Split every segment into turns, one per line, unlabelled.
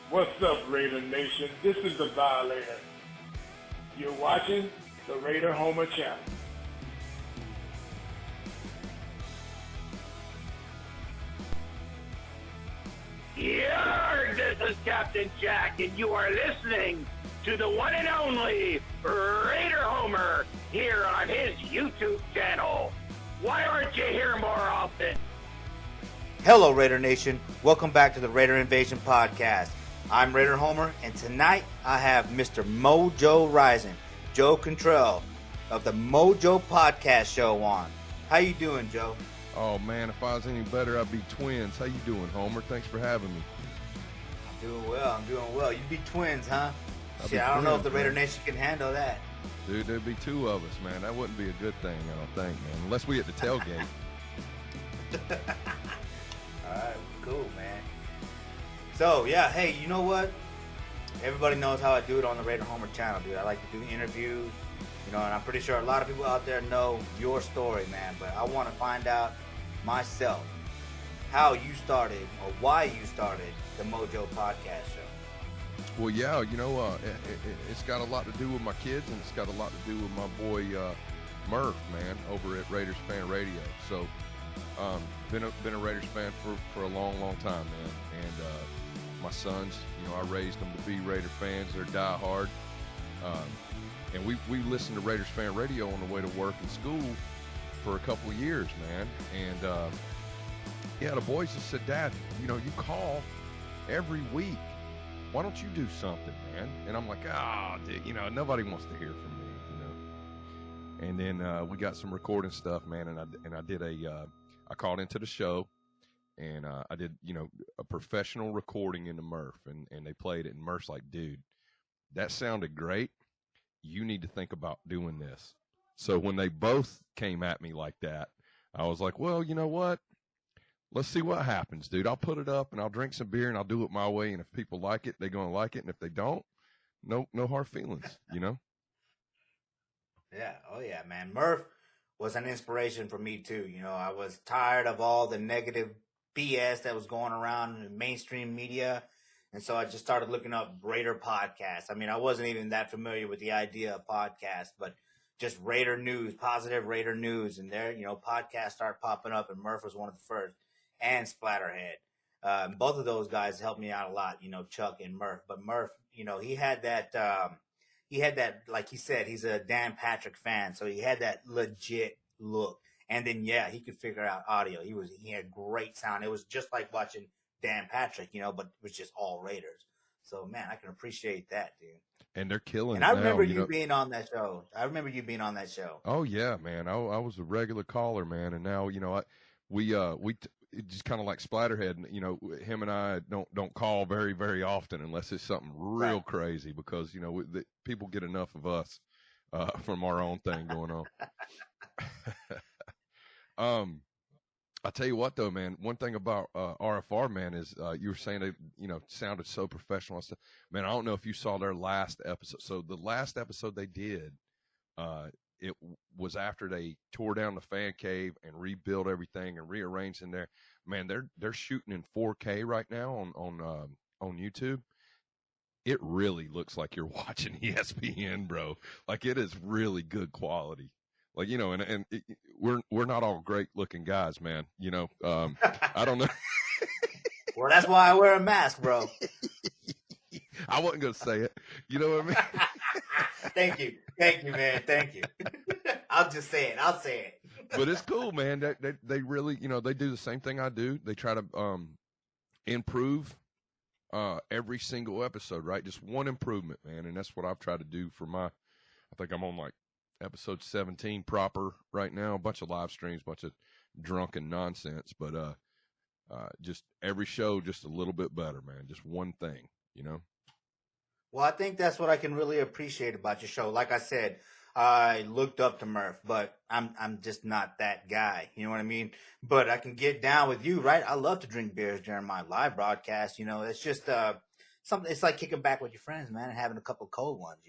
What's up, Raider Nation? This is the Violator. You're watching the Raider Homer Channel.
This is Captain Jack, and you are listening to the one and only Raider Homer here on his YouTube channel. Why aren't you here more often?
Hello, Raider Nation. Welcome back to the Raider Invasion Podcast. I'm Raider Homer, and tonight I have Mr. Mojo Rising, Joe Cantrell of the Mojo Podcast Show on. How you doing, Joe?
Oh, man, if I was any better, I'd be twins. How you doing, Homer? Thanks for having me.
I'm doing well. You be twins, huh?
Shit,
I don't know if the
man.
Raider Nation can handle that.
Dude, there'd be two of us, man. That wouldn't be a good thing, I don't think, man. Unless we hit the tailgate.
All right, cool, man. So, yeah, hey, you know what? Everybody knows how I do it on the Raider Homer channel, dude. I like to do interviews, and I'm pretty sure a lot of people out there know your story, man. But I want to find out myself how you started or why you started the Mojo Podcast Show.
Well, yeah, it's got a lot to do with my kids, and it's got a lot to do with my boy Murph, man, over at Raiders Fan Radio. So, been a Raiders fan for a long time, man. And my sons, I raised them to be Raider fans. They're diehard. And we listened to Raiders Fan Radio on the way to work and school for a couple of years, man. And the boys just said, Dad, you call every week. Why don't you do something, man? And I'm like, nobody wants to hear from me, And then we got some recording stuff, man. And I did I called into the show, and I did, a professional recording in the Murph, and they played it, and Murph's like, dude, that sounded great. You need to think about doing this. So when they both came at me like that, I was like, well, you know what? Let's see what happens, dude. I'll put it up, and I'll drink some beer, and I'll do it my way. And if people like it, they're going to like it. And if they don't, no hard feelings,
Yeah. Oh, yeah, man. Murph was an inspiration for me, too. I was tired of all the negative BS that was going around in the mainstream media. And so I just started looking up Raider podcasts. I mean, I wasn't even that familiar with the idea of podcasts, but just Raider news, positive Raider news. And there, podcasts start popping up, and Murph was one of the first, and Splatterhead. Both of those guys helped me out a lot, Chuck and Murph. But Murph, he had that, like he said, he's a Dan Patrick fan. So he had that legit look. And then, he could figure out audio. He had great sound. It was just like watching Dan Patrick, but it was just all Raiders. So, man, I can appreciate that, dude.
And they're killing.
And I remember you being on that show. Oh,
yeah, man. I was a regular caller, man. And now, we just kind of like Splatterhead, him and I don't call very, very often unless it's something real crazy, because, people get enough of us from our own thing going on. I'll tell you what, though, man, one thing about RFR, man, is you were saying it, sounded so professional. Man, I don't know if you saw their last episode. So the last episode they did, it was after they tore down the fan cave and rebuilt everything and rearranged in there. Man, they're shooting in 4K right now on YouTube. It really looks like you're watching ESPN, bro. Like, it is really good quality. Like, we're not all great looking guys, man. I don't know.
Well, that's why I wear a mask, bro.
I wasn't going to say it. You know what I mean?
Thank you, man. Thank you. I'll just say it. I'll say it.
But it's cool, man. They really, they do the same thing I do. They try to improve every single episode, right? Just one improvement, man. And that's what I've tried to do for I think I'm on like episode 17 proper right now. A bunch of live streams, bunch of drunken nonsense, but just every show just a little bit better, man. Just one thing,
Well, I think that's what I can really appreciate about your show. Like I said, I looked up to Murph, but I'm just not that guy. You know what I mean? But I can get down with you, right? I love to drink beers during my live broadcast. It's just something. It's like kicking back with your friends, man, and having a couple cold ones.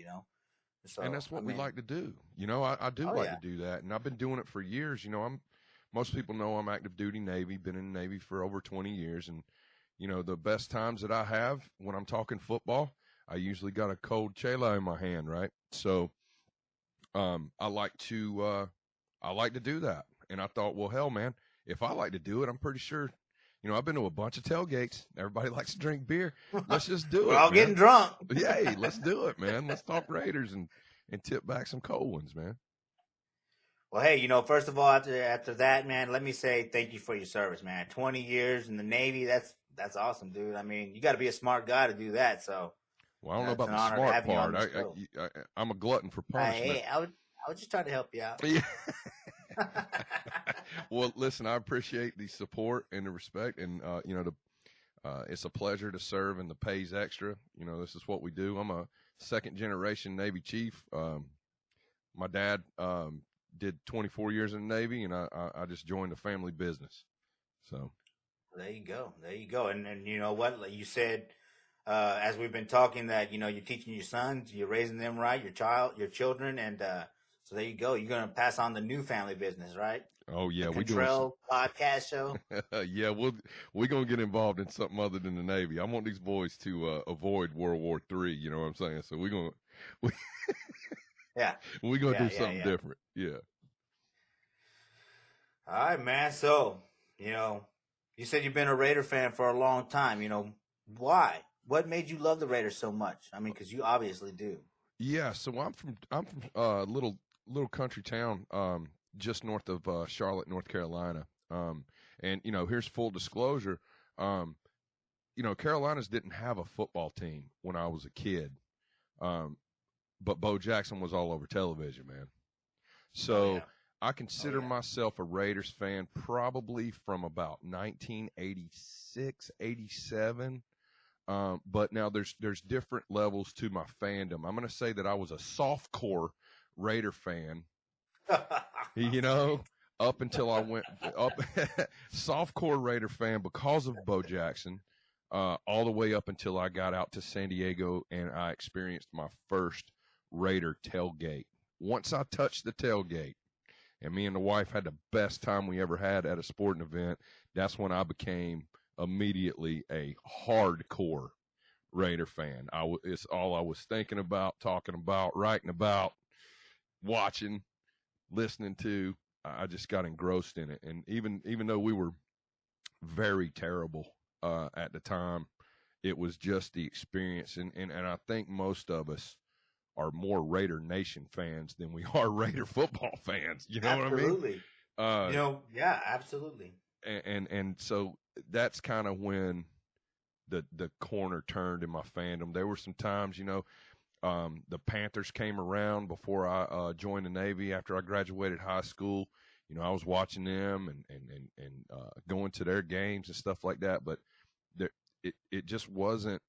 So,
and that's what we like to do. I do like to do that, and I've been doing it for years. Most people know I'm active duty Navy, been in the Navy for over 20 years, and you know, the best times that I have when I'm talking football, I usually got a cold chela in my hand, right? So I like to do that. And I thought, well, hell, man, if I like to do it, I'm pretty sure, you know, I've been to a bunch of tailgates. Everybody likes to drink beer. Let's just do it.
We're all
man.
getting drunk.
Yay, let's do it, man. Let's talk Raiders and tip back some cold ones, man.
Well, hey, you know, first of all, after that, man, let me say thank you for your service, man. 20 years in the Navy, that's awesome, dude. I mean, you got to be a smart guy to do that. So,
well, I don't know
it's
about
an
the
honor to
smart
have you on
part.
the show.
I'm a glutton for punishment.
Hey, I was just trying to help you out.
Yeah. Well, listen, I appreciate the support and the respect, and you know, it's a pleasure to serve, and the pay's extra. You know, this is what we do. I'm a second generation Navy chief. My dad did 24 years in the Navy, and I just joined the family business. So
there you go. And you know what? Like you said, as we've been talking, that you know you're teaching your sons, you're raising them right, your children, and so there you go. You're gonna pass on the new family business, right?
Oh yeah,
the
we
Cantrell podcast show.
Yeah, we're gonna get involved in something other than the Navy. I want these boys to avoid World War III. You know what I'm saying? So we're gonna do something different. Yeah.
All right, man. So you know, you said you've been a Raider fan for a long time. You know, why? What made you love the Raiders so much? I mean, because you obviously do.
Yeah. So I'm from a little country town. Just north of Charlotte, North Carolina. And, you know, here's full disclosure. You know, Carolinas didn't have a football team when I was a kid. But Bo Jackson was all over television, man. So I consider myself a Raiders fan probably from about 1986, 87. But now there's different levels to my fandom. I'm going to say that I was a softcore Raider fan. You know, up until I went up, softcore Raider fan because of Bo Jackson, all the way up until I got out to San Diego and I experienced my first Raider tailgate. Once I touched the tailgate, and me and the wife had the best time we ever had at a sporting event, that's when I became immediately a hardcore Raider fan. It's all I was thinking about, talking about, writing about, watching, listening to. I just got engrossed in it. And even though we were very terrible at the time, it was just the experience. And I think most of us are more Raider Nation fans than we are Raider football fans. You know what I mean?
Absolutely. You know, yeah, absolutely.
And so that's kind of when the corner turned in my fandom. There were some times, you know, the Panthers came around before I joined the Navy after I graduated high school. You know, I was watching them and going to their games and stuff like that. But it just wasn't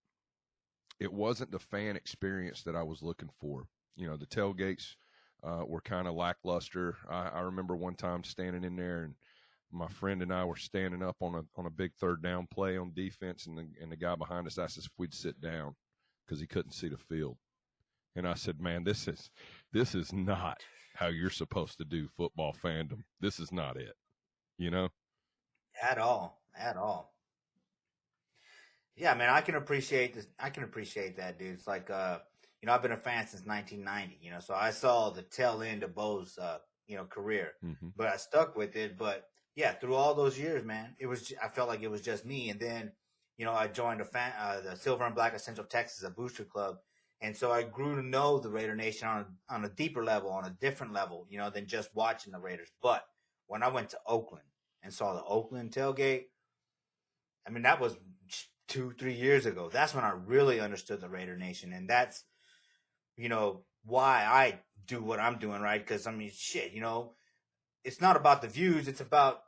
the fan experience that I was looking for. You know, the tailgates were kind of lackluster. I remember one time standing in there, and my friend and I were standing up on a big third down play on defense, and the guy behind us asked us if we'd sit down because he couldn't see the field. And I said, man, this is not how you're supposed to do football fandom. This is not it, you know? At all.
Yeah, man, I can appreciate this. I can appreciate that, dude. It's like, you know, I've been a fan since 1990, you know, so I saw the tail end of Bo's, you know, career, but I stuck with it. But yeah, through all those years, man, I felt like it was just me. And then, you know, I joined the Silver and Black of Central Texas, a booster club. And so I grew to know the Raider Nation on a deeper level, on a different level, you know, than just watching the Raiders. But when I went to Oakland and saw the Oakland tailgate, I mean, that was 2-3 years ago. That's when I really understood the Raider Nation. And that's, you know, why I do what I'm doing, right? Because, I mean, shit, you know, it's not about the views. It's about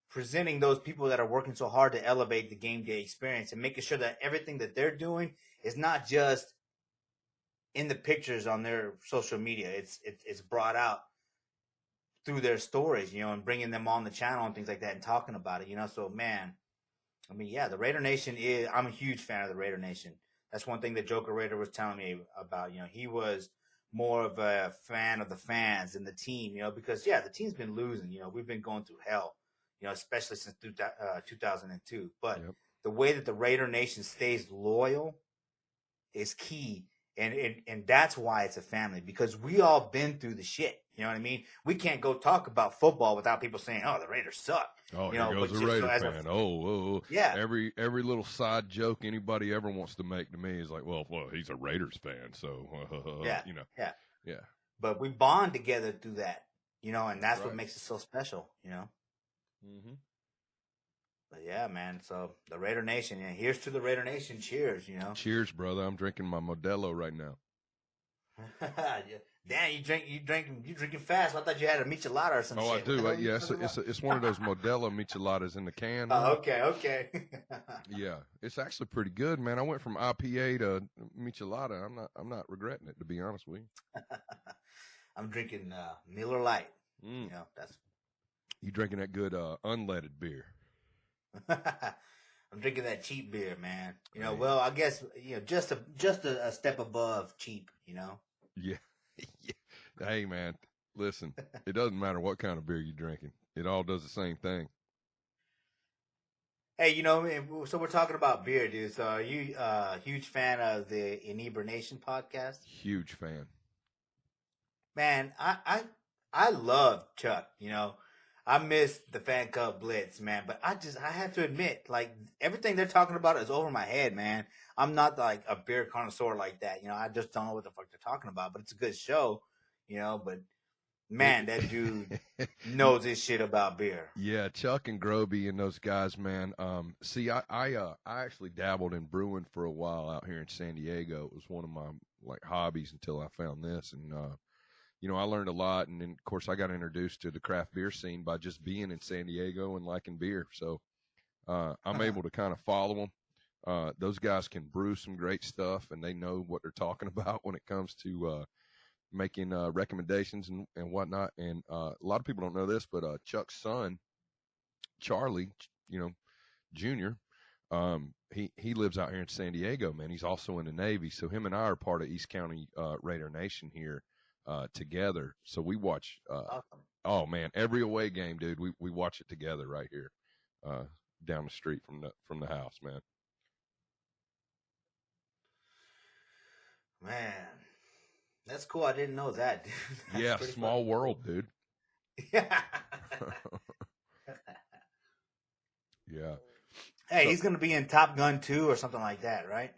presenting those people that are working so hard to elevate the game day experience and making sure that everything that they're doing is not just in the pictures on their social media. It's brought out through their stories, you know, and bringing them on the channel and things like that and talking about it, you know. So, man, I mean, yeah, the Raider Nation I'm a huge fan of the Raider Nation. That's one thing that Joker Raider was telling me about. You know, he was more of a fan of the fans and the team, you know, because, yeah, the team's been losing. You know, we've been going through hell, you know, especially since 2002. But the way that the Raider Nation stays loyal is key. And that's why it's a family, because we all been through the shit. You know what I mean? We can't go talk about football without people saying, "Oh, the Raiders suck."
Oh,
you
here
know,
goes
but
a
just-
Raider
so as
fan.
Yeah.
Every little side joke anybody ever wants to make to me is like, well, he's a Raiders fan, so
Yeah.
you know,
Yeah. But we bond together through that, you know, and that's what
Right.
makes it so special, you know.
Mm-hmm.
But yeah, man. So the Raider Nation, yeah, here's to the Raider Nation. Cheers, you know.
Cheers, brother. I'm drinking my Modelo right now.
Damn, you drinking fast. I thought you had a michelada or some shit.
Oh, I
What the
do.
hell are you
Yeah,
talking about?
it's one of those Modelo micheladas in the can. man.
Oh, okay.
Yeah, it's actually pretty good, man. I went from IPA to michelada. I'm not regretting it, to be honest with you.
I'm drinking Miller Lite.
Mm.
You know, that's.
You drinking that good unleaded beer?
I'm drinking that cheap beer, man. You know,
Hey.
well, I guess just a step above cheap. You know.
Yeah. Yeah. Hey, man, listen, it doesn't matter what kind of beer you're drinking. It all does the same thing.
Hey, you know, so we're talking about beer, dude. So are you a huge fan of the Inebriation podcast?
Huge fan.
Man, I love Chuck, you know. I miss the Fan Club Blitz, man, but I have to admit, like, everything they're talking about is over my head, man. I'm not like a beer connoisseur like that, you know. I just don't know what the fuck they're talking about, but it's a good show, you know. But man, that dude knows his shit about beer.
Yeah, Chuck and Groby and those guys, man. See, I actually dabbled in brewing for a while out here in San Diego. It was one of my like hobbies until I found this, and you know, I learned a lot. And then, of course, I got introduced to the craft beer scene by just being in San Diego and liking beer. So I'm able to kind of follow them. Those guys can brew some great stuff, and they know what they're talking about when it comes to making recommendations and whatnot. And a lot of people don't know this, but Chuck's son, Charlie, you know, Junior, he lives out here in San Diego, man. He's also in the Navy. So him and I are part of East County Raider Nation here together. So we watch,
Awesome.
oh man, every away game, dude, we watch it together right here down the street from the house, man.
Man, that's cool. I didn't know that, dude. That's
Yeah,
pretty
small
fucking
world,
cool.
dude.
Yeah.
Yeah.
Hey, he's gonna be in Top Gun 2 or something like that, right?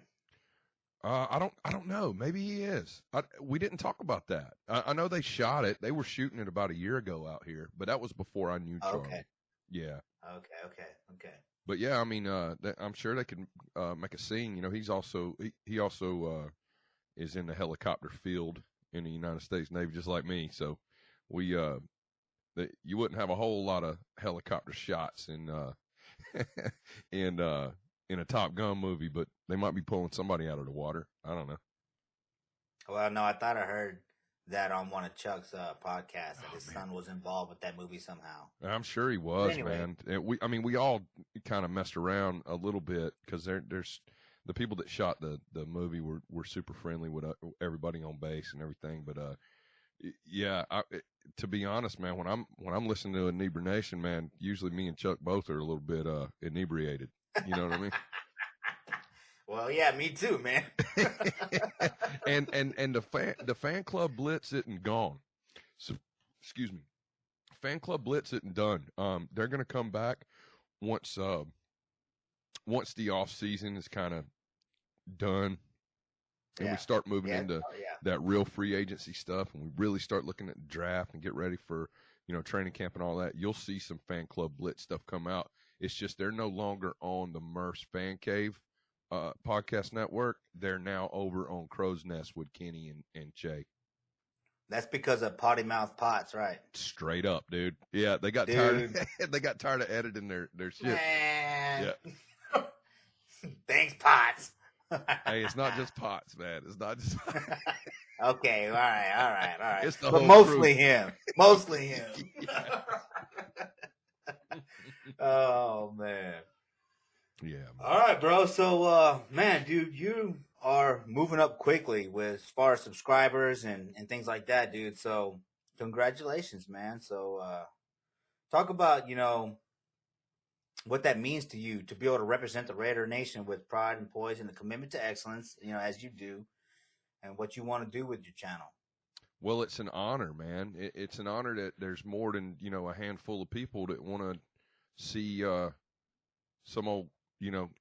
I don't know. Maybe he is. We didn't talk about that. I know they shot it. They were shooting it about a year ago out here, but that was before I knew Charlie.
Okay.
Yeah.
Okay.
But yeah, I mean, I'm sure they can make a scene. You know, he also is in the helicopter field in the United States Navy, just like me. So you wouldn't have a whole lot of helicopter shots in in a Top Gun movie, but they might be pulling somebody out of the water. I don't know.
Well, no, I thought I heard that on one of Chuck's podcasts that his son was involved with that movie somehow.
I'm sure he was,
anyway.
man. And we all kind of messed around a little bit because there's the people that shot the movie were super friendly with everybody on base and everything. But yeah, to be honest, man, when I'm listening to Inebriation, man, usually me and Chuck both are a little bit inebriated. You know what I mean?
Well, yeah, me too, man.
and the fan club blitz isn't gone. So, excuse me. Fan club blitz isn't done. They're gonna come back once the off season is kind of done, and we start moving into that real free agency stuff, and we really start looking at the draft and get ready for training camp and all that. You'll see some fan club blitz stuff come out. It's just they're no longer on the Murph's Fan Cave podcast network. They're now over on Crow's Nest with Kenny and Jay.
That's because of Potty Mouth Pots, right?
Straight up, dude. Yeah, they got tired. They got tired of editing their shit.
Man.
Yeah.
Thanks, Pots.
Hey, it's not just Pots, man. It's not just.
Okay, all right.
It's the
but
whole
mostly
crew.
him. Mostly him.
Yeah.
Oh man.
Yeah. Man.
All right, bro. So, man, dude, you are moving up quickly with as far as subscribers and things like that, dude. So, congratulations, man. So, talk about what that means to you to be able to represent the Raider Nation with pride and poise and the commitment to excellence, as you do, and what you want to do with your channel.
Well, it's an honor, man. It's an honor that there's more than, a handful of people that want to see some old,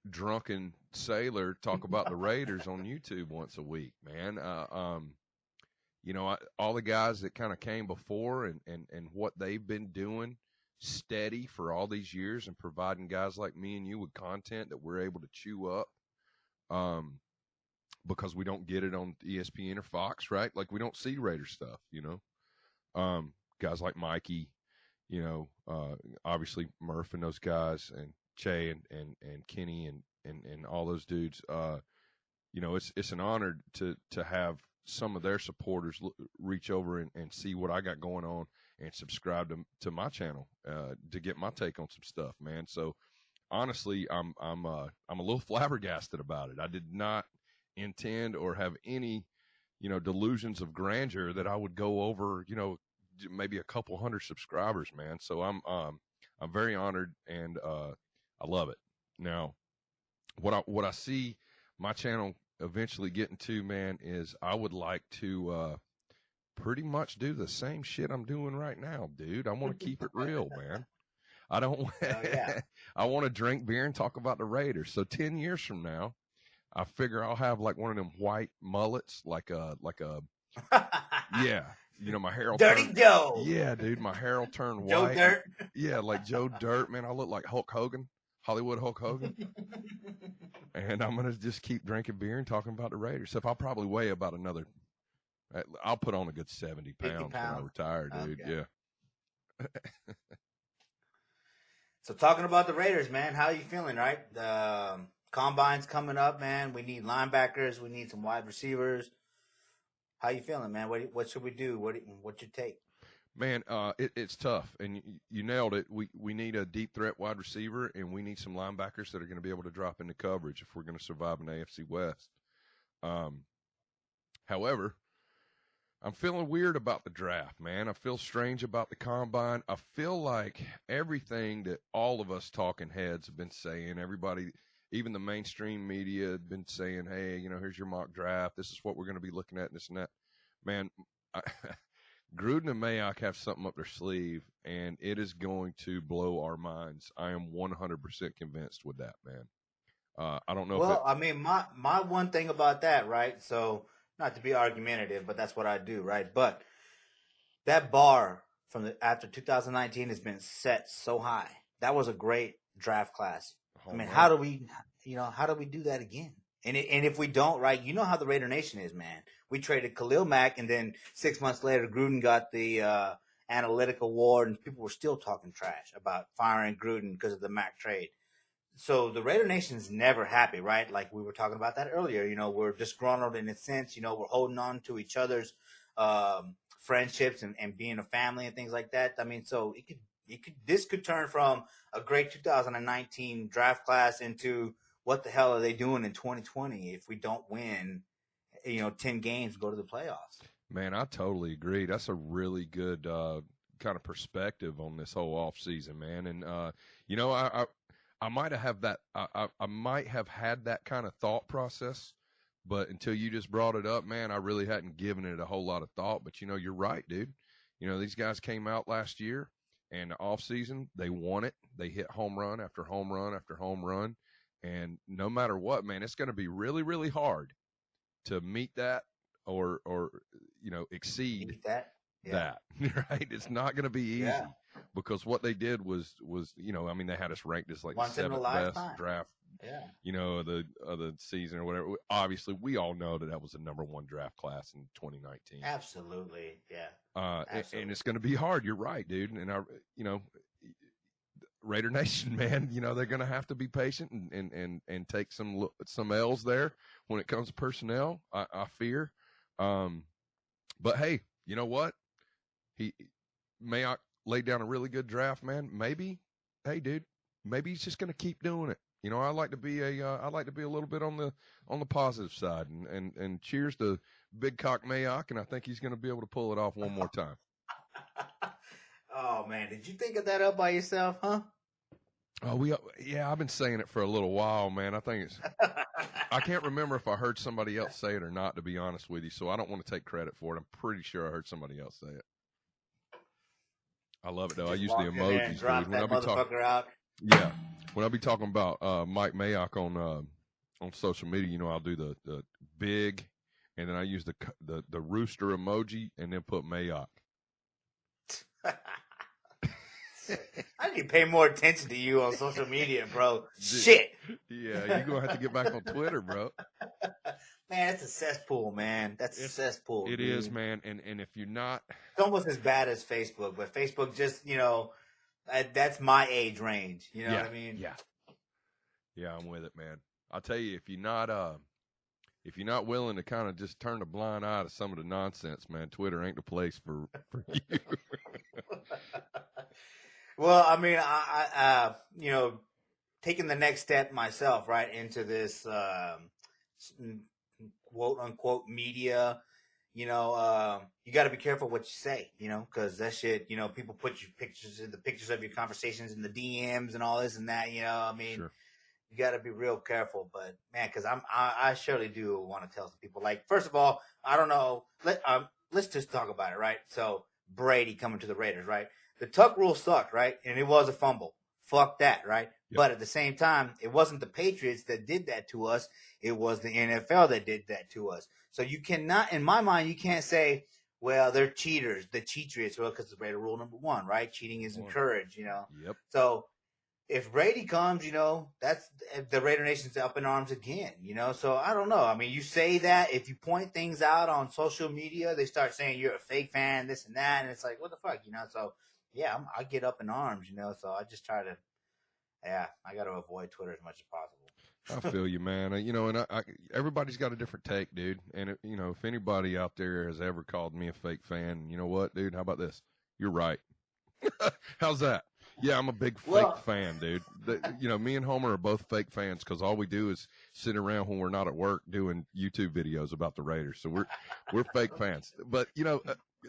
drunken sailor talk about the Raiders on YouTube once a week, man. All the guys that kind of came before and what they've been doing steady for all these years and providing guys like me and you with content that we're able to chew up. Because we don't get it on ESPN or Fox, right? Like we don't see Raider stuff, guys like Mikey, obviously Murph and those guys and Che and Kenny and all those dudes. It's an honor to have some of their supporters reach over and see what I got going on and subscribe to my channel, to get my take on some stuff, man. So honestly, I'm a little flabbergasted about it. I did not intend or have any, delusions of grandeur that I would go over, maybe a couple hundred subscribers, man. So I'm very honored and I love it. Now, what I see my channel eventually getting to, man, is I would like to pretty much do the same shit I'm doing right now, dude. I want to keep it real, man. I don't. I want to drink beer and talk about the Raiders. So 10 years from now, I figure I'll have like one of them white mullets, like a, yeah, my hair will
Dirty
turn,
Joe.
Yeah, dude, my hair will turn white.
Joe Dirt.
Yeah, like Joe Dirt, man. I look like Hulk Hogan, Hollywood Hulk Hogan. And I'm going to just keep drinking beer and talking about the Raiders. So I'll probably weigh about I'll put on a good 70 pounds when I retire, dude. Okay. Yeah.
So talking about the Raiders, man, how are you feeling, right? The Combine's coming up, man. We need linebackers. We need some wide receivers. How you feeling, man? What should we do? What's your take?
Man, it's tough, and you nailed it. We need a deep threat wide receiver, and we need some linebackers that are going to be able to drop into coverage if we're going to survive in AFC West. However, I'm feeling weird about the draft, man. I feel strange about the Combine. I feel like everything that all of us talking heads have been saying, everybody, even the mainstream media had been saying, hey, here's your mock draft. This is what we're going to be looking at, this and that. Man, Gruden and Mayock have something up their sleeve, and it is going to blow our minds. I am 100% convinced with that, man. I don't know.
Well, my one thing about that, right? So not to be argumentative, but that's what I do, right? But that bar from after 2019 has been set so high. That was a great draft class. How do we do that again? And if we don't, right, you know how the Raider Nation is, man. We traded Khalil Mack, and then 6 months later, Gruden got the analytic award, and people were still talking trash about firing Gruden because of the Mack trade. So the Raider Nation's never happy, right? Like we were talking about that earlier. We're disgruntled in a sense. We're holding on to each other's friendships and being a family and things like that. So this could turn from a great 2019 draft class into what the hell are they doing in 2020 if we don't win, 10 games, go to the playoffs? Man,
I totally agree. That's a really good kind of perspective on this whole off season, man. And I might have that. I might have had that kind of thought process, but until you just brought it up, man, I really hadn't given it a whole lot of thought. But you're right, dude. These guys came out last year, and the off season they won it. They hit home run after home run after home run. And no matter what, man, it's going to be really, really hard to meet that or exceed that, right? It's not going to be easy because what they did was, they had us ranked as like the 7th best draft, of the season or whatever. Obviously, we all know that was the number 1 draft class in 2019.
Absolutely. Yeah.
Absolutely. And it's going to be hard. You're right, dude. And Raider Nation, man, they're going to have to be patient and take some L's there when it comes to personnel, I fear. But hey, you know what? Mayock laid down a really good draft, man. Maybe, hey, dude, maybe he's just going to keep doing it. I like to be a little bit on the positive side, and cheers to Big Cock Mayock, and I think he's going to be able to pull it off one more time.
Oh man, did you think of that up by yourself, huh?
Oh, yeah, I've been saying it for a little while, man. I think I can't remember if I heard somebody else say it or not, to be honest with you. So I don't want to take credit for it. I'm pretty sure I heard somebody else say it. I love it though. I
Just
use the
walk in there and
emojis,
drop
dude. When
that
I be talking,
motherfucker out.
yeah, when I be talking about Mike Mayock on social media, you know, I'll do the big, and then I use the rooster emoji, and then put Mayock.
I need to pay more attention to you on social media, bro. Shit.
Yeah, you're going to have to get back on Twitter, bro.
Man, that's a cesspool, man. That's a cesspool.
It
dude.
is, man. And if you're not.
It's almost as bad as Facebook, but Facebook just, you know, that's my age range. You know what I mean?
Yeah. Yeah, I'm with it, man. I'll tell you, if you're not willing to kind of just turn a blind eye to some of the nonsense, man, Twitter ain't the place for you.
Well, I mean, I you know, taking the next step myself, right, into this quote unquote media, you know, you got to be careful what you say, you know, because that shit, you know, people put your pictures of your conversations in the DMs and all this and that, you know. I mean,
Sure.
You got to be real careful, but man, because I surely do want to tell some people. Like, first of all, I don't know. Let's just talk about it, right? So Brady coming to the Raiders, right? The Tuck rule sucked, right? And it was a fumble. Fuck that, right? Yep. But at the same time, it wasn't the Patriots that did that to us. It was the NFL that did that to us. So you cannot, in my mind, you can't say, well, they're cheaters, the Cheatriots, well, because it's Raider rule number 1, right? Cheating is encouraged, you know?
Yep.
So if Brady comes, you know, that's the Raider Nation's up in arms again, you know? So I don't know. I mean, you say that, if you point things out on social media, they start saying you're a fake fan, this and that, and it's like, what the fuck, you know? So yeah, I get up in arms, you know, so I just try to, I got to avoid Twitter as much as possible.
I feel you, man. You know, and I everybody's got a different take, dude. And, you know, if anybody out there has ever called me a fake fan, you know what, dude? How about this? You're right. How's that? Yeah, I'm a big fake fan, dude. You know, me and Homer are both fake fans because all we do is sit around when we're not at work doing YouTube videos about the Raiders. So we're fake fans. But, you know,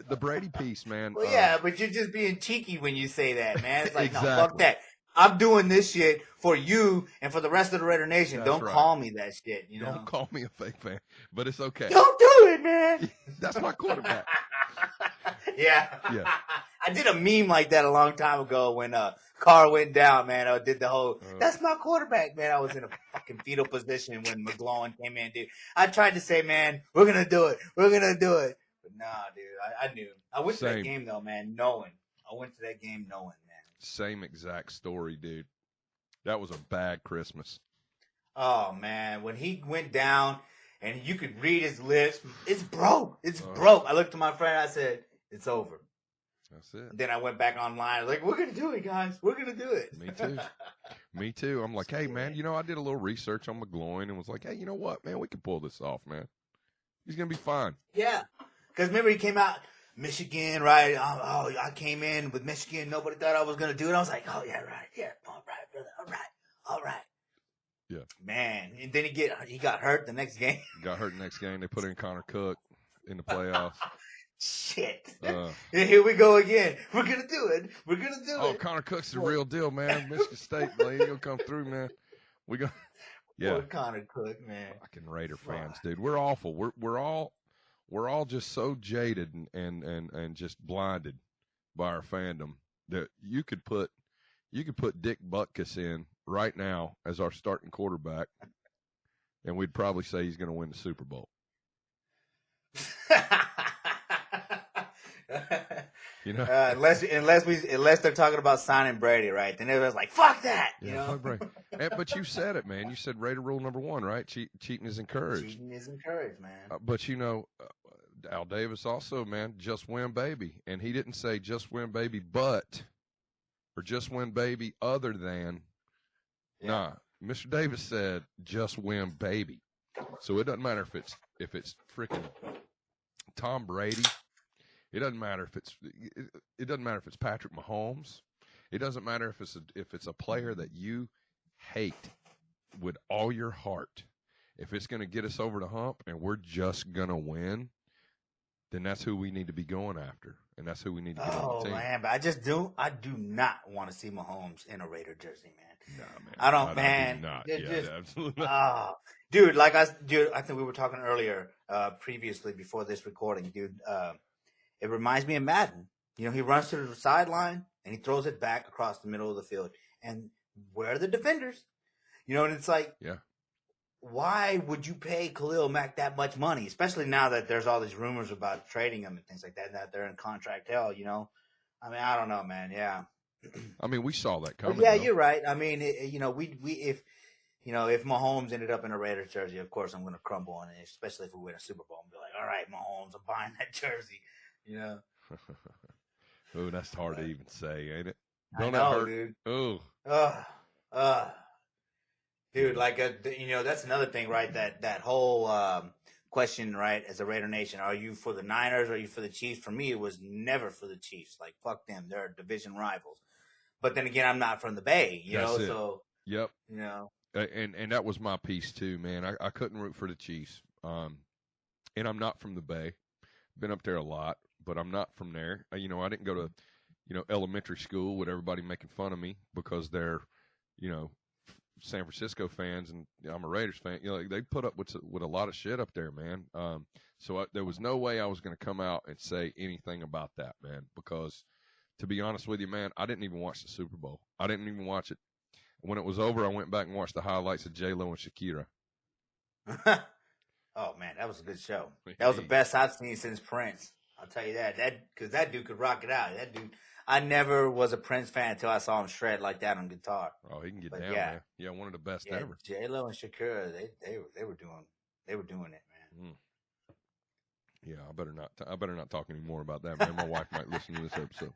the Brady piece, man.
Well, yeah, but you're just being cheeky when you say that, man. It's like,
exactly.
No, fuck that. I'm doing this shit for you and for the rest of the Raider Nation.
That's
Don't
right.
call me that shit, you know?
Don't call me a fake fan, but it's okay.
Don't do it, man.
That's my quarterback.
Yeah. I did a meme like that a long time ago when Carr went down, man. I did the whole, that's my quarterback, man. I was in a fucking fetal position when McGloin came in, dude. I tried to say, man, we're going to do it. We're going to do it. But nah, dude, I knew. I went to that game, though, man, knowing. Man.
Same exact story, dude. That was a bad Christmas.
Oh, man. When he went down and you could read his lips, it's broke. It's broke. I looked to my friend. I said, it's over.
That's it.
And then I went back online. I was like, we're going to do it, guys. We're going to do it.
Me too. Me too. I'm like, hey, man, you know, I did a little research on McGloin and was like, hey, you know what, man? We can pull this off, man. He's going to be fine.
Yeah. Because remember, he came out, Michigan, right? I came in with Michigan. Nobody thought I was going to do it. I was like, oh, yeah, right. Yeah. All right, brother. All right.
Yeah.
Man. And then he got hurt the next game.
Got hurt the next game. They put in Connor Cook in the playoffs.
Shit. Here we go again. We're going to do it.
Oh, Connor Cook's the real deal, man. Michigan State, man. He'll come through, man. Yeah.
Poor Connor Cook, man.
Fucking Raider fans, dude. We're awful. We're all just so jaded and just blinded by our fandom that you could put Dick Butkus in right now as our starting quarterback, and we'd probably say he's going to win the Super Bowl. You know,
unless they're talking about signing Brady, right? Then everyone's like, "Fuck that," you know.
Fuck Brady. But you said it, man. You said Raider rule number 1, right? Cheating is encouraged.
Cheating is encouraged, man.
But you know, Al Davis also, man, just win, baby, and he didn't say just win, baby, but or just win, baby, other than. Yeah. Nah, Mr. Davis said just win, baby. So it doesn't matter if it's freaking Tom Brady. It doesn't matter if it's Patrick Mahomes. It doesn't matter if it's a player that you hate with all your heart. If it's going to get us over the hump and we're just going to win, then that's who we need to be going after, and that's who we need to get on
Oh
the team.
man, but I do not want to see Mahomes in a Raider jersey, man.
Nah, man.
I don't,
I
man.
do not.
It
Yeah,
just,
absolutely not.
oh, dude, I think we were talking earlier, previously before this recording, dude. It reminds me of Madden. You know, he runs to the sideline and he throws it back across the middle of the field. And where are the defenders? You know, and it's like,
Yeah.
Why would you pay Khalil Mack that much money, especially now that there's all these rumors about trading him and things like that, and that they're in contract hell, you know? I mean, I don't know, man. Yeah.
I mean, we saw that
But
coming.
yeah,
though.
you're right. I mean, if Mahomes ended up in a Raiders jersey, of course I'm going to crumble on it, especially if we win a Super Bowl and be like, all right, Mahomes, I'm buying that jersey, you know?
Oh, that's hard to even say, ain't it?
I
Don't
know,
that hurt?
dude.
Oh,
Dude, that's another thing, right? That whole question, right? As a Raider Nation, are you for the Niners or are you for the Chiefs? For me, it was never for the Chiefs. Like, fuck them. They're division rivals. But then again, I'm not from the Bay, you
That's
know?
it.
So,
yep.
you know.
And that was my piece too, man. I couldn't root for the Chiefs. And I'm not from the Bay. Been up there a lot, but I'm not from there. I didn't go to, elementary school with everybody making fun of me because they're, San Francisco fans and I'm a Raiders fan. They put up with a lot of shit up there, man. So there was no way I was going to come out and say anything about that, man, because to be honest with you, man, I didn't even watch the Super Bowl. I didn't even watch it. When it was over, I went back and watched the highlights of J-Lo and Shakira.
Oh, man, that was a good show. That was the best I've seen since Prince. I'll tell you that. Because that dude could rock it out. That dude, I never was a Prince fan until I saw him shred like that on guitar.
Oh, he can get
But
down,
yeah.
man. Yeah, one of the best
Yeah,
ever.
J-Lo and Shakira, they were doing it, man.
Yeah, I better not talk anymore about that, man. My wife might listen to this episode.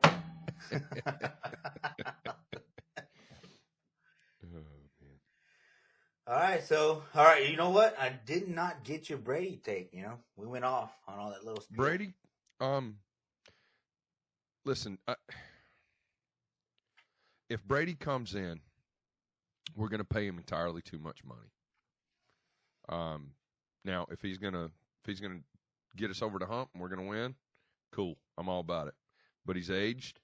Oh, man.
All right, you know what? I did not get your Brady take, you know? We went off on all that little stuff.
Brady, listen, if Brady comes in, we're going to pay him entirely too much money. Now, if he's gonna get us over the hump and we're gonna win, cool. I'm all about it. But he's aged.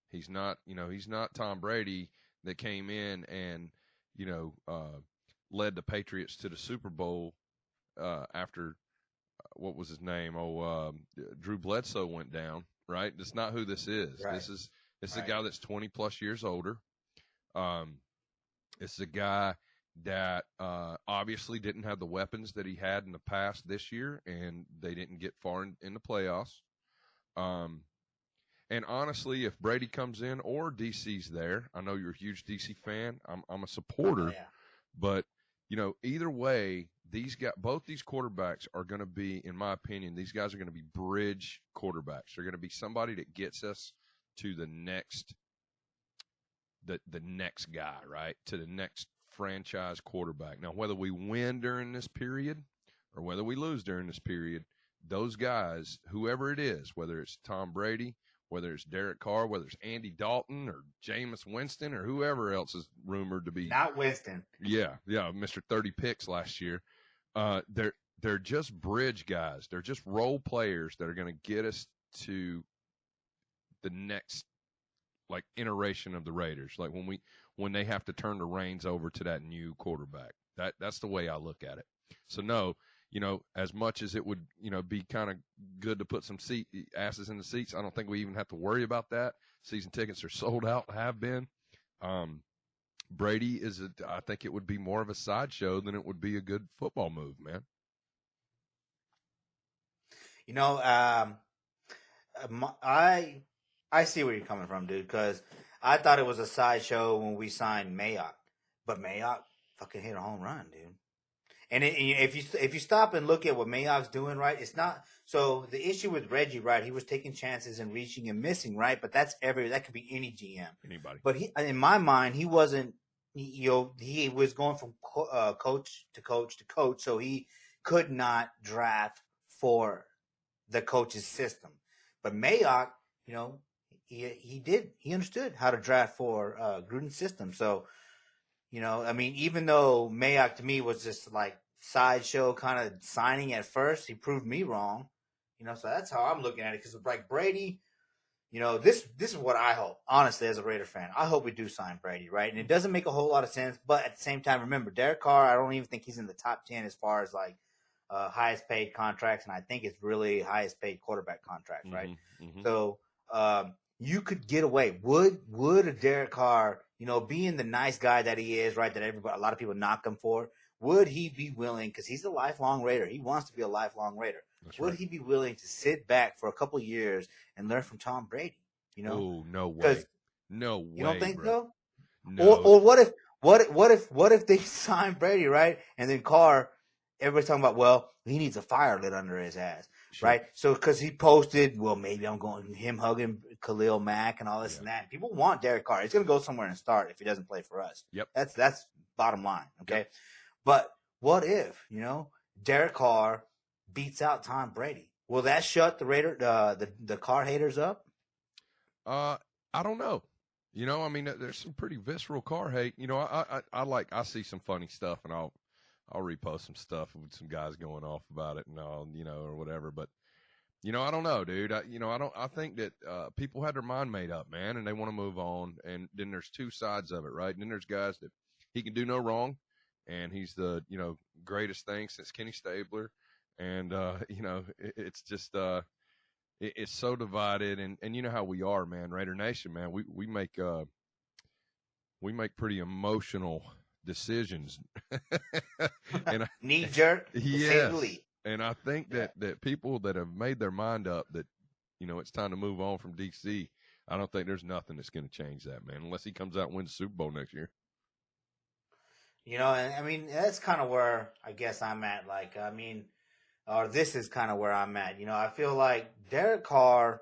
He's not Tom Brady that came in and led the Patriots to the Super Bowl after what was his name? Drew Bledsoe went down. Right. That's not who this is.
Right.
This is a guy that's 20 plus years older. It's a guy that obviously didn't have the weapons that he had in the past this year, and they didn't get far in the playoffs. And honestly, if Brady comes in or DC's there, I know you're a huge DC fan. I'm a supporter,
Oh, yeah.
but either way, both these quarterbacks are going to be, in my opinion, these guys are going to be bridge quarterbacks. They're going to be somebody that gets us to the next guy, right? To the next franchise quarterback. Now, whether we win during this period or whether we lose during this period, those guys, whoever it is, whether it's Tom Brady, whether it's Derek Carr, whether it's Andy Dalton or Jameis Winston or whoever else is rumored to be.
Not Winston.
Yeah, Mr. 30 picks last year. They're just bridge guys. They're just role players that are going to get us to the next iteration of the Raiders. Like when they have to turn the reins over to that new quarterback. That's the way I look at it. So no, as much as it would, be kind of good to put some asses in the seats, I don't think we even have to worry about that. Season tickets are sold out, have been. Brady I think it would be more of a sideshow than it would be a good football move, man.
I see where you're coming from, dude, because I thought it was a sideshow when we signed Mayock. But Mayock fucking hit a home run, dude. And if you stop and look at what Mayock's doing, right, it's not – so the issue with Reggie, right, he was taking chances and reaching and missing, right? But that could be any GM.
Anybody.
But in my mind, he wasn't – he was going from coach to coach to coach, so he could not draft for the coach's system. But Mayock, he understood how to draft for Gruden's system. So, even though Mayock to me was just like sideshow kind of signing at first. He proved me wrong, so that's how I'm looking at it. Because like Brady, this is what I hope, honestly, as a Raider fan. I hope we do sign Brady, right? And it doesn't make a whole lot of sense, but at the same time, remember, Derek Carr, I don't even think he's in the top 10 as far as like highest paid contracts, and I think it's really highest paid quarterback contracts, right?
Mm-hmm.
So you could get away. Would a Derek Carr, being the nice guy that he is, right, that a lot of people knock him for, would he be willing, because he's a lifelong Raider. He wants to be a lifelong Raider. Would he be willing to sit back for a couple of years and learn from Tom Brady?
Oh, no way. No way.
You don't think
bro.
so?
No.
Or what if they sign Brady, right? And then Carr, everybody's talking about, well, he needs a fire lit under his ass,
Sure.
right? So because he posted, well, maybe I'm going him hugging Khalil Mack and all this and that. People want Derek Carr. He's going to go somewhere and start if he doesn't play for us.
Yep.
That's bottom line, okay?
Yep.
But what if, Derek Carr beats out Tom Brady? Will that shut the Carr haters up?
I don't know. I mean, there's some pretty visceral Carr hate. I see some funny stuff, and I'll repost some stuff with some guys going off about it and all, or whatever. But I don't know, dude. I think that people had their mind made up, man, and they want to move on. And then there's two sides of it, right? And then there's guys that he can do no wrong, and he's the greatest thing since Kenny Stabler. And it's just it's so divided, and you know how we are, man. Raider Nation, man. We make pretty emotional decisions, and
knee jerk.
Yes. And I think that people that have made their mind up that it's time to move on from DC, I don't think there's nothing that's going to change that, man, unless he comes out and wins the Super Bowl next year.
And I mean, that's kind of where I guess I'm at. Like, I mean, or this is kind of where I'm at. I feel like Derek Carr,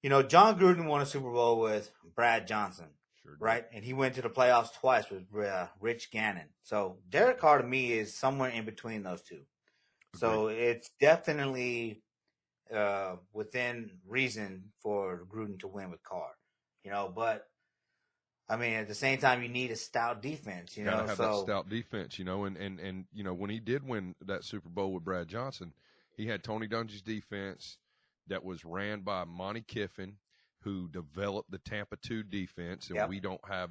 John Gruden won a Super Bowl with Brad Johnson,
Sure,
right? And he went to the playoffs twice with Rich Gannon. So Derek Carr to me is somewhere in between those two. So it's definitely within reason for Gruden to win with Carr, but I mean, at the same time, you need a stout defense,
Gotta have that stout defense, and when he did win that Super Bowl with Brad Johnson, he had Tony Dungy's defense that was ran by Monty Kiffin, who developed the Tampa 2 defense, and we don't have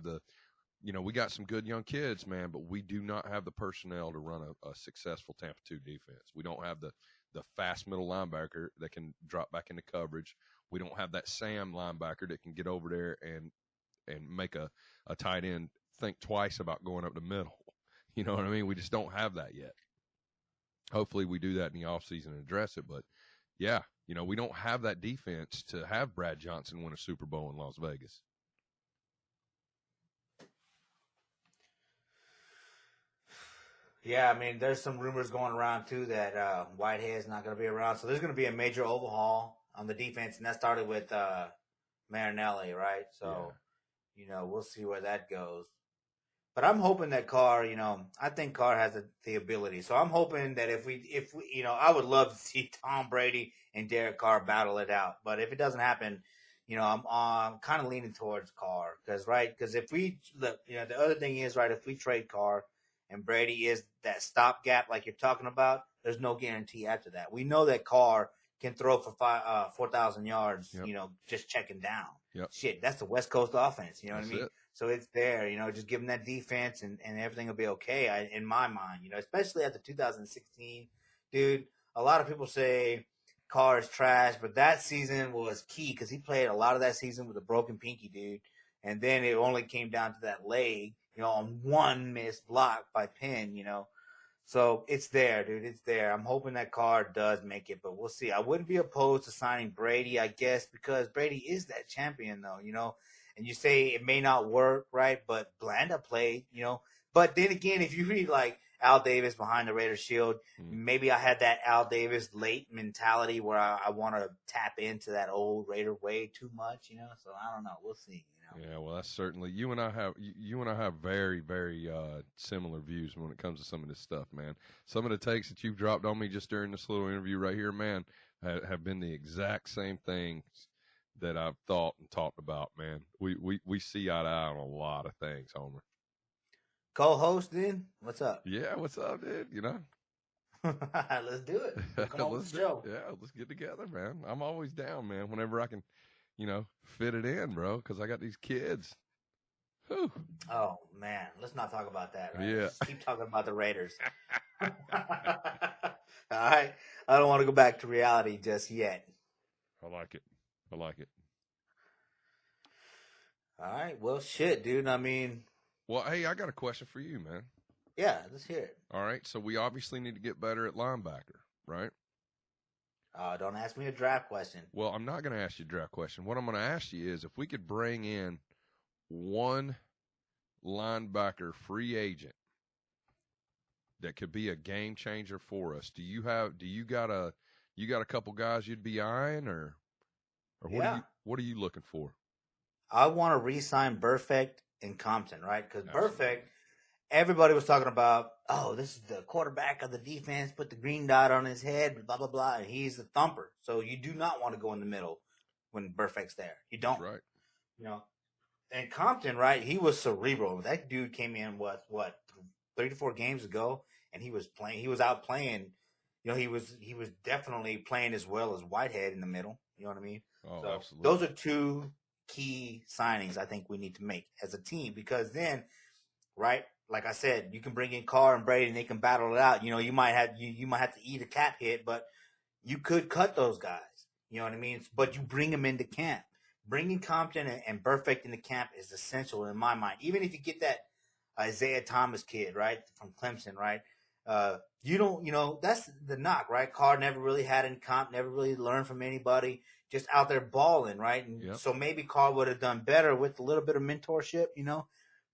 we got some good young kids, man, but we do not have the personnel to run a successful Tampa 2 defense. We don't have the fast middle linebacker that can drop back into coverage. We don't have that Sam linebacker that can get over there and make a tight end think twice about going up the middle. You know what I mean? We just don't have that yet. Hopefully we do that in the offseason and address it. But, yeah, we don't have that defense to have Brad Johnson win a Super Bowl in Las Vegas.
Yeah, I mean, there's some rumors going around, too, that Whitehead's not going to be around. So there's going to be a major overhaul on the defense, and that started with Marinelli, right? So, we'll see where that goes. But I'm hoping that Carr, I think Carr has the ability. So I'm hoping that if we, I would love to see Tom Brady and Derek Carr battle it out. But if it doesn't happen, I'm kind of leaning towards Carr. Because if we, look, the other thing is, right, if we trade Carr and Brady is that stopgap like you're talking about, there's no guarantee after that. We know that Carr can throw for 4,000 yards, just checking down.
Yep.
Shit, that's the West Coast offense, you know
That's
what I mean?
it.
So it's there, just give them that defense and everything will be okay, in my mind, especially after 2016. Dude, a lot of people say Carr is trash, but that season was key because he played a lot of that season with a broken pinky, dude. And then it only came down to that leg, on one missed block by Penn, So it's there, dude. It's there. I'm hoping that Carr does make it, but we'll see. I wouldn't be opposed to signing Brady, I guess, because Brady is that champion, though, And you say it may not work, right? But Blanda played, But then again, if you read like Al Davis behind the Raiders shield, maybe I had that Al Davis late mentality where I want to tap into that old Raider way too much, So I don't know. We'll see.
Yeah, well, that's certainly you and I have very, very similar views when it comes to some of this stuff, man. Some of the takes that you've dropped on me just during this little interview right here, man, have been the exact same things that I've thought and talked about, man. We see eye to eye on a lot of things, Homer.
co-host then? What's up?
Yeah, what's up, dude? You know,
Let's do it. Come on with the show.
let's get together, man. I'm always down, man. Whenever I can, fit it in, bro. Because I got these kids. Whew.
Oh man, let's not talk about that. Right?
Yeah.
Let's keep talking about the Raiders. All right, I don't want to go back to reality just yet.
I like it.
All right, well, shit, dude. I mean,
well, hey, I got a question for you, man.
Yeah, let's hear it.
All right, so we obviously need to get better at linebacker, right?
Don't ask me a draft question.
Well, I'm not going to ask you a draft question. What I'm going to ask you is if we could bring in one linebacker free agent that could be a game changer for us. Do you got a couple guys you'd be eyeing or what are you looking for?
I want to re-sign Burfict and Compton, right? Because Burfict, everybody was talking about, this is the quarterback of the defense, put the green dot on his head, blah, blah, blah, and he's the thumper. So you do not want to go in the middle when Burfict's there. You don't.
That's right.
And Compton, right, he was cerebral. That dude came in, 3 to 4 games ago, and he was out playing. He was definitely playing as well as Whitehead in the middle. You know what I mean?
Oh,
so
absolutely.
Those are two key signings I think we need to make as a team because then, right, like I said, you can bring in Carr and Brady and they can battle it out. You might have to eat a cap hit, but you could cut those guys. You know what I mean? But you bring them into camp. Bringing Compton and Burfict into camp is essential in my mind. Even if you get that Isaiah Thomas kid, right, from Clemson, right? That's the knock, right? Carr never really had any comp, never really learned from anybody, just out there balling, right? And So maybe Carr would have done better with a little bit of mentorship,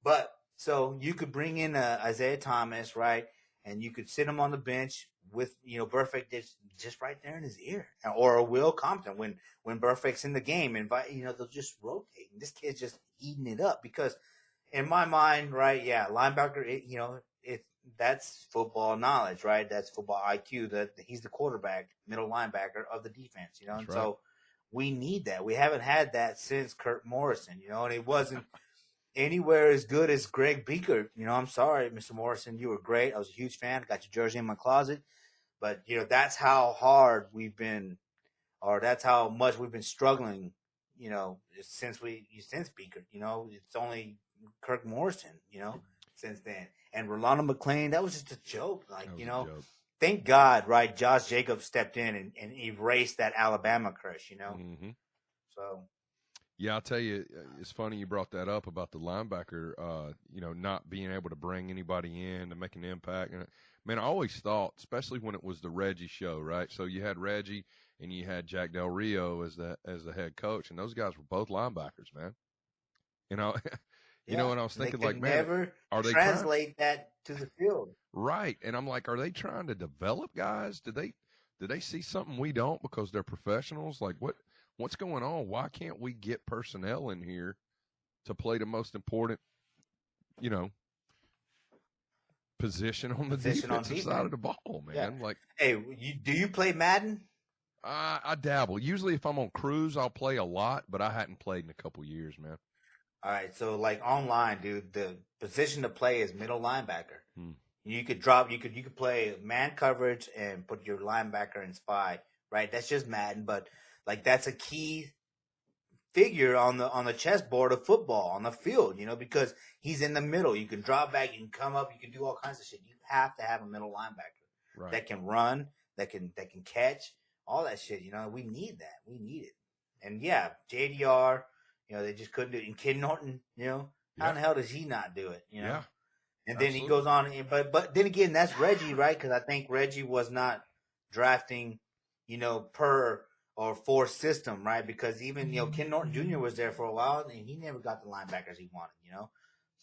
But so you could bring in Isaiah Thomas, right? And you could sit him on the bench with, Burfict just right there in his ear. Or a Will Compton when Burfict's in the game. And, they'll just rotate. And this kid's just eating it up because in my mind, right, linebacker, that's football knowledge, right? That's football IQ. That he's the quarterback, middle linebacker of the defense,
That's
and
right.
So we need that. We haven't had that since Kurt Morrison, and it wasn't anywhere as good as Greg Beaker. I'm sorry, Mr. Morrison, you were great. I was a huge fan. Got your jersey in my closet, but that's how hard we've been, or that's how much we've been struggling. Since Beaker. It's only Kirk Morrison. Since then. And Rolando McClain, that was just a joke. Thank God, right? Josh Jacobs stepped in and erased that Alabama crush,
Mm-hmm.
So.
Yeah, I'll tell you, it's funny you brought that up about the linebacker, not being able to bring anybody in to make an impact. And man, I always thought, especially when it was the Reggie show, right? So you had Reggie and you had Jack Del Rio as the head coach, and those guys were both linebackers, man. And I was thinking,
they never
are they
translate that to the field?
Right. And I'm like, are they trying to develop guys? Do they see something we don't because they're professionals? Like what's going on? Why can't we get personnel in here to play the most important, position on the defensive side of the ball, man?
Yeah.
Like,
hey, do you play Madden?
I dabble. Usually if I'm on cruise, I'll play a lot, but I hadn't played in a couple years, man.
All right, so like online, dude, the position to play is middle linebacker. You could play man coverage and put your linebacker in spy, right? That's just Madden, but like that's a key figure on the chessboard of football on the field, because he's in the middle. You can drop back, you can come up, you can do all kinds of shit. You have to have a middle linebacker that can run, that can catch, all that shit. We need that. We need it. And yeah, JDR. They just couldn't do it. And Ken Norton, how in the hell does he not do it?
Yeah.
And then he goes on, but then again, that's Reggie, right? Because I think Reggie was not drafting, per or for system, right? Because even Ken Norton Jr. was there for a while, and he never got the linebackers he wanted,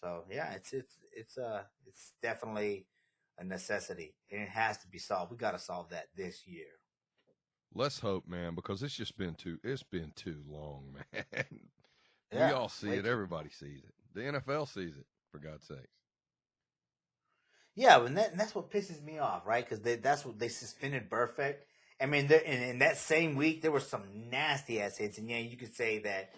So yeah, it's definitely a necessity, and it has to be solved. We got to solve that this year.
Let's hope, man, because it's been too long, man.
Yeah,
we all see it. Everybody sees it. The NFL sees it, for God's sakes.
Yeah, and that's what pisses me off, right? Because that's what they suspended Burfict. I mean, in that same week, there were some nasty ass hits, and you could say that,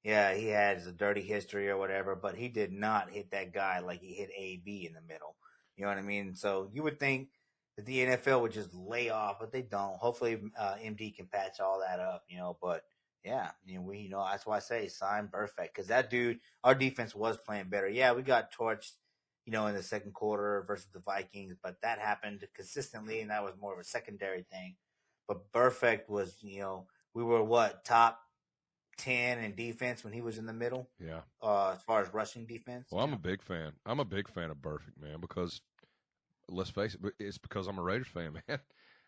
Yeah, he has a dirty history or whatever, but he did not hit that guy like he hit AB in the middle. You know what I mean? So you would think that the NFL would just lay off, but they don't. Hopefully, MD can patch all that up. But yeah, that's why I say sign Perfect, because that dude, our defense was playing better. Yeah, we got torched, in the second quarter versus the Vikings, but that happened consistently, and that was more of a secondary thing. But Perfect was, we were top 10 in defense when he was in the middle.
Yeah.
As far as rushing defense.
Well, I'm a big fan. I'm a big fan of Perfect, man, because let's face it, it's because I'm a Raiders fan, man.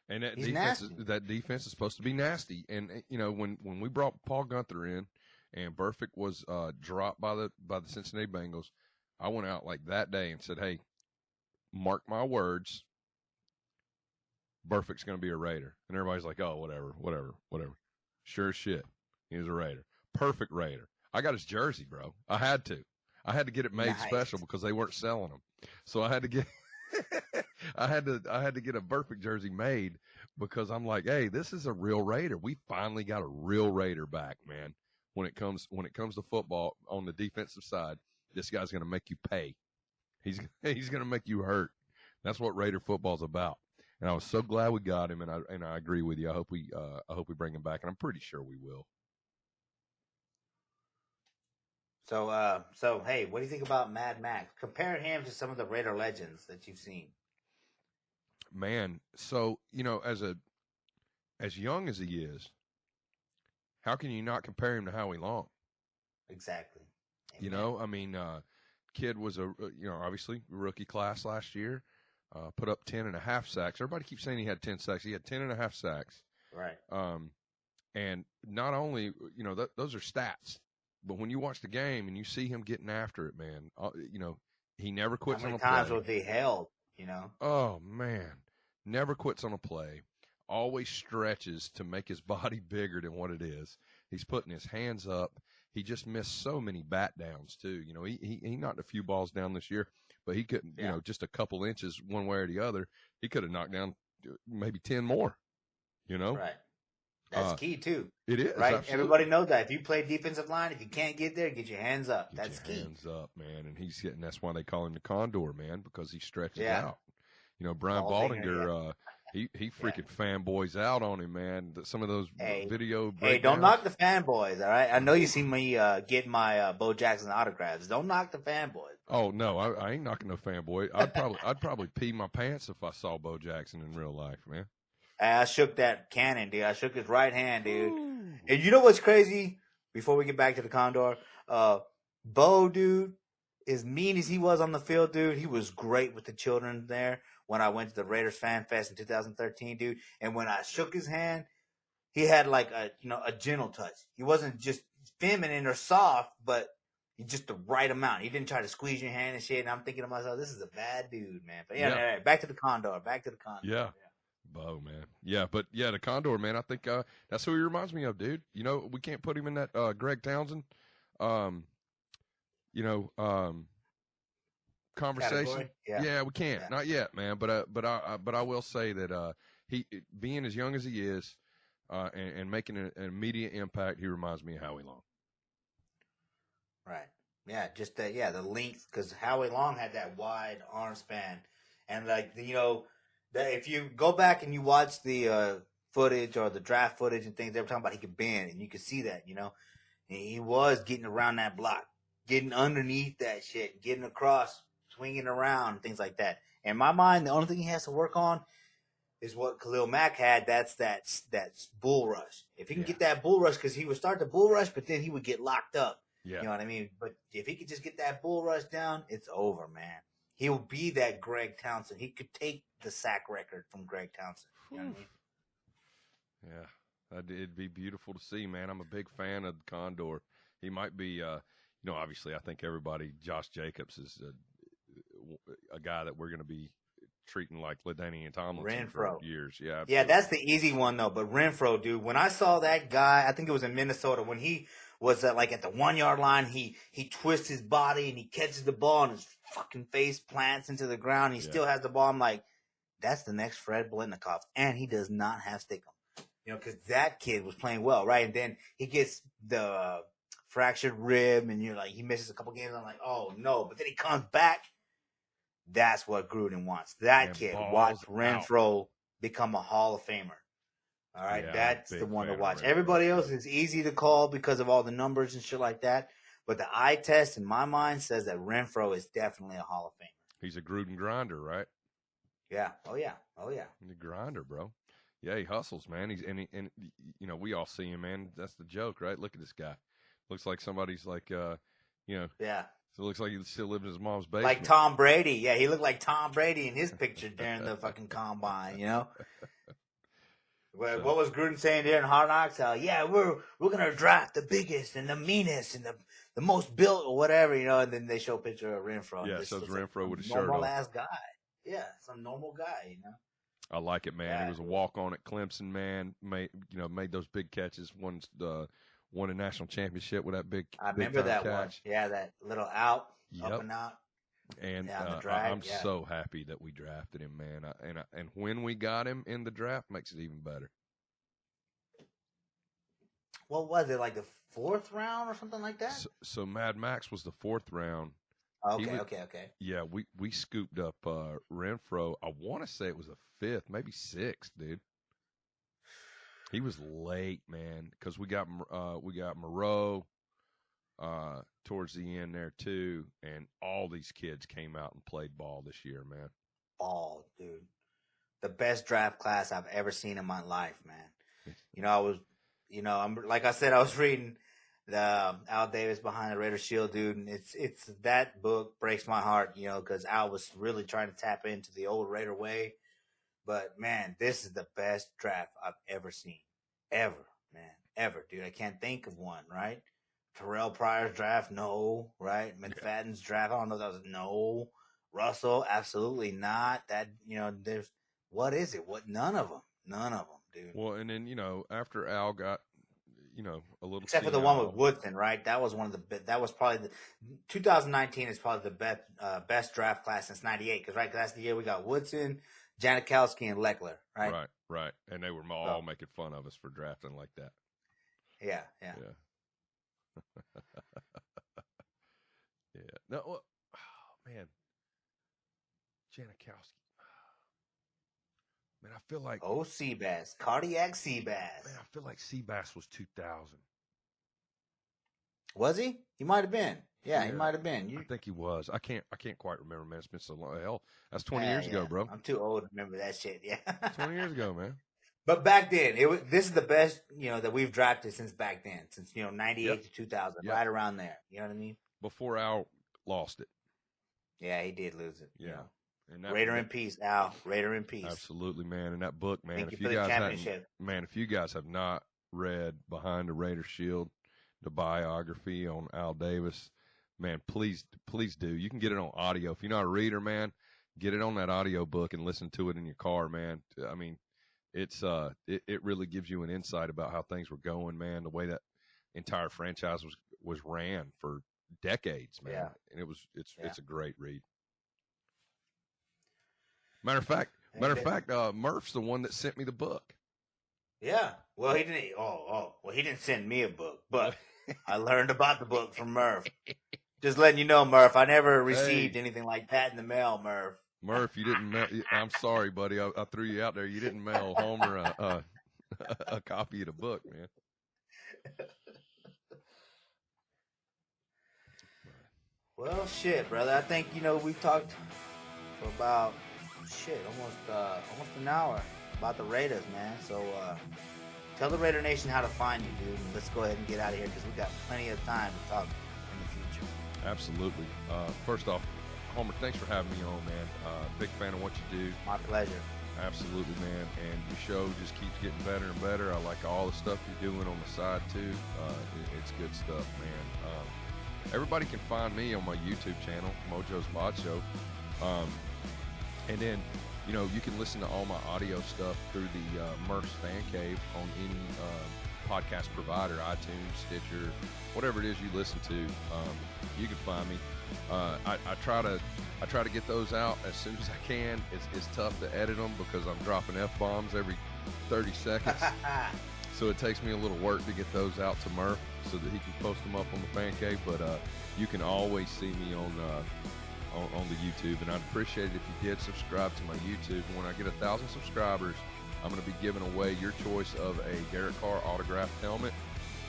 And that defense is supposed to be nasty. And when we brought Paul Gunther in, and Perfect was dropped by the Cincinnati Bengals, I went out like that day and said, "Hey, mark my words, Perfect's going to be a Raider." And everybody's like, "Oh, whatever." Sure as shit, he was a Raider. Perfect Raider. I got his jersey, bro. I had to get it made special because they weren't selling them. So I had to get I had to get a Perfect jersey made because I'm like, hey, this is a real Raider. We finally got a real Raider back, man. When it comes to football on the defensive side, this guy's going to make you pay. He's going to make you hurt. That's what Raider football's about. And I was so glad we got him, and I agree with you. I hope we bring him back, and I'm pretty sure we will.
So hey, what do you think about Mad Max? Compare him to some of the Raider legends that you've seen.
Man, so as young as he is, how can you not compare him to Howie Long?
Exactly. Amen.
Kid was obviously rookie class last year, put up 10.5 sacks. Everybody keeps saying he had 10 sacks. He had 10.5 sacks.
Right.
And not only, those are stats, but when you watch the game and you see him getting after it, man, he never quits on a play.
How many times was he held,
Oh, man. Never quits on a play. Always stretches to make his body bigger than what it is. He's putting his hands up. He just missed so many bat downs, too. He knocked a few balls down this year, but he couldn't, just a couple inches one way or the other. He could have knocked down maybe 10 more,
Right. That's key, too.
It is.
Right?
Absolutely.
Everybody knows that. If you play defensive line, if you can't get there, get your hands up. That's key.
Hands up, man. And that's why they call him the Condor, man, because he stretches out. Brian Baldinger, he freaking fanboys out on him, man. Some of those video breakdowns.
Hey, don't knock the fanboys, all right? I know you see me get my Bo Jackson autographs. Don't knock the fanboys.
Oh no, I ain't knocking no fanboy. I'd probably pee my pants if I saw Bo Jackson in real life, man.
I shook that cannon, dude. I shook his right hand, dude. Ooh. And you know what's crazy? Before we get back to the Condor, Bo, dude, as mean as he was on the field, dude, he was great with the children there when I went to the Raiders Fan Fest in 2013, dude. And when I shook his hand, he had like a gentle touch. He wasn't just feminine or soft, but just the right amount. He didn't try to squeeze your hand and shit. And I'm thinking to myself, this is a bad dude, man. But yeah. Back to the Condor.
Yeah. Bo, man. Yeah, but the Condor, man, I think that's who he reminds me of, dude. We can't put him in that Greg Townsend conversation. Yeah, we can't. Yeah. Not yet, man. But I will say that he, being as young as he is, and making an immediate impact, he reminds me of Howie Long.
Right. Yeah, just the length, because Howie Long had that wide arm span, and that if you go back and you watch the footage or the draft footage and things, they were talking about he could bend, and you could see that, and he was getting around that block, getting underneath that shit, getting across, swinging around, things like that. In my mind, the only thing he has to work on is what Khalil Mack had. That's bull rush. If he can get that bull rush, because he would start the bull rush, but then he would get locked up. Yeah. You know what I mean? But if he could just get that bull rush down, it's over, man. He'll be that Greg Townsend. He could take the sack record from Greg Townsend. You know what I mean?
Yeah, it'd be beautiful to see, man. I'm a big fan of the Condor. He might be, obviously I think Josh Jacobs is a guy that we're going to be treating like LaDainian Tomlinson for years. Yeah, absolutely.
Yeah, that's the easy one, though. But Renfro, dude, when I saw that guy, I think it was in Minnesota, when he was at the 1 yard line, he twists his body and he catches the ball and his fucking face plants into the ground. He still has the ball. I'm like, that's the next Fred Blitnikoff, and he does not have Stickum. Because that kid was playing well, right? And then he gets the fractured rib, and you're like, he misses a couple games. I'm like, oh no, but then he comes back. That's what Gruden wants. That kid, watch Renfro become a Hall of Famer. All right, that's the one to watch. Everybody else is easy to call because of all the numbers and shit like that. But the eye test, in my mind, says that Renfro is definitely a Hall of Famer.
He's a Gruden grinder, right?
Yeah. Oh yeah.
He's a grinder, bro. Yeah, he hustles, man. You know, we all see him, man. That's the joke, right? Look at this guy. Looks like somebody's like, you know.
Yeah.
So it looks like he still lives in his mom's basement.
Like Tom Brady. Yeah, he looked like Tom Brady in his picture during the fucking combine, you know? What was Gruden saying there in Hard Knocks? Yeah, we're gonna draft the biggest and the meanest and the most built or whatever, you know. And then they show a picture of Renfro.
Yeah, so it's Renfro with his shirt on.
Normal ass guy. Yeah, some normal guy, you know.
I like it, man.
Yeah.
He was a walk on at Clemson, man. Made those big catches. Won a national championship with that big.
I remember that
catch.
one. Yeah, that little out, up and out.
And I'm so happy that we drafted him, man. And when we got him in the draft, makes it even better.
What was it, like the 4th round or something like that?
So Mad Max was the 4th round.
Okay.
Yeah, we scooped up Renfro. I want to say it was the 5th, maybe 6th, dude. He was late, man, because we got Moreau towards the end there too, and all these kids came out and played ball this year, man.
Ball, dude. The best draft class I've ever seen in my life, man. I was like I said, I was reading the Al Davis Behind the Raider Shield, dude, and it's that book breaks my heart, because Al was really trying to tap into the old Raider way. But man, this is the best draft I've ever seen, ever, man, ever, dude. I can't think of one, right? Terrell Pryor's draft, no, right? McFadden's draft, I don't know if that was no. Russell, absolutely not. That, there's, what is it? What? None of them, dude.
Well, and then, after Al got, a little.
Except for the one with Woodson, right? That was that was probably 2019 is probably the best draft class since '98, because that's the year we got Woodson, Janikowski, and Leckler, right?
Right. And they were all making fun of us for drafting like that.
Yeah.
Yeah. No, oh, man. Janikowski. Man, I feel like
Seabass, cardiac Seabass.
Man, I feel like Seabass was 2000.
Was he? He might have been. Yeah, he might have been.
I think he was. I can't quite remember, man. It's been so long. Hell, that's 20 years ago, bro.
I'm too old to remember that shit. Yeah,
20 years ago, man.
But back then, this is the best that we've drafted since back then, since 98 to 2000, right around there. You know what I mean?
Before Al lost it.
Yeah, he did lose it.
Yeah. And
Raider in peace, Al. Raider in peace.
Absolutely, man. And that book, man.
Thank you for the championship.
If you guys have not read Behind the Raider Shield, the biography on Al Davis, man, please do. You can get it on audio. If you're not a reader, man, get it on that audio book and listen to it in your car, man. I mean, it's it really gives you an insight about how things were going, man. The way that entire franchise was ran for decades, man.
Yeah.
And it's a great read. Matter of fact, Murph's the one that sent me the book.
Yeah. Well, he didn't. Well, he didn't send me a book, but I learned about the book from Murph. Just letting you know, Murph, I never received anything like that in the mail, Murph.
Murph, you didn't mail. I'm sorry, buddy. I threw you out there. You didn't mail Homer a copy of the book, man.
Well, shit, brother. I think we've talked for about almost an hour about the Raiders, man. So tell the Raider Nation how to find you, dude. And let's go ahead and get out of here because we got plenty of time to talk in the future.
Absolutely. First off, Homer, thanks for having me on, man. Big fan of what you do.
My pleasure.
Absolutely, man. And your show just keeps getting better and better. I like all the stuff you're doing on the side, too. It's good stuff, man. Everybody can find me on my YouTube channel, Mojo's Podshow. And then, you can listen to all my audio stuff through the Murph's Fan Cave on any podcast provider, iTunes, Stitcher, whatever it is you listen to. You can find me. I try to get those out as soon as I can. It's tough to edit them because I'm dropping F-bombs every 30 seconds. So it takes me a little work to get those out to Murph so that he can post them up on the fan cave. But you can always see me on the YouTube, and I'd appreciate it if you did subscribe to my YouTube. When I get 1,000 subscribers, I'm going to be giving away your choice of a Derek Carr autographed helmet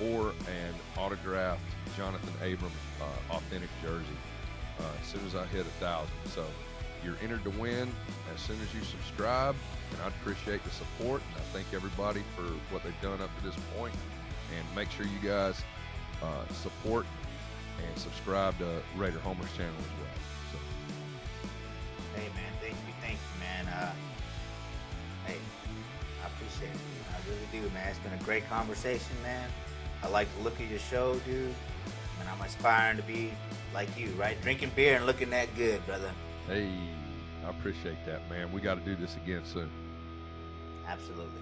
or an autographed Jonathan Abrams authentic jersey as soon as I hit 1,000. So you're entered to win as soon as you subscribe, and I'd appreciate the support. And I thank everybody for what they've done up to this point. And make sure you guys support and subscribe to Raider Homer's channel as well. So.
Hey, man, thank you, man. Hey, I appreciate it. I really do, man. It's been a great conversation, man. I like the look of your show, dude. And I'm aspiring to be like you, right? Drinking beer and looking that good, brother.
Hey, I appreciate that, man. We got to do this again soon.
Absolutely.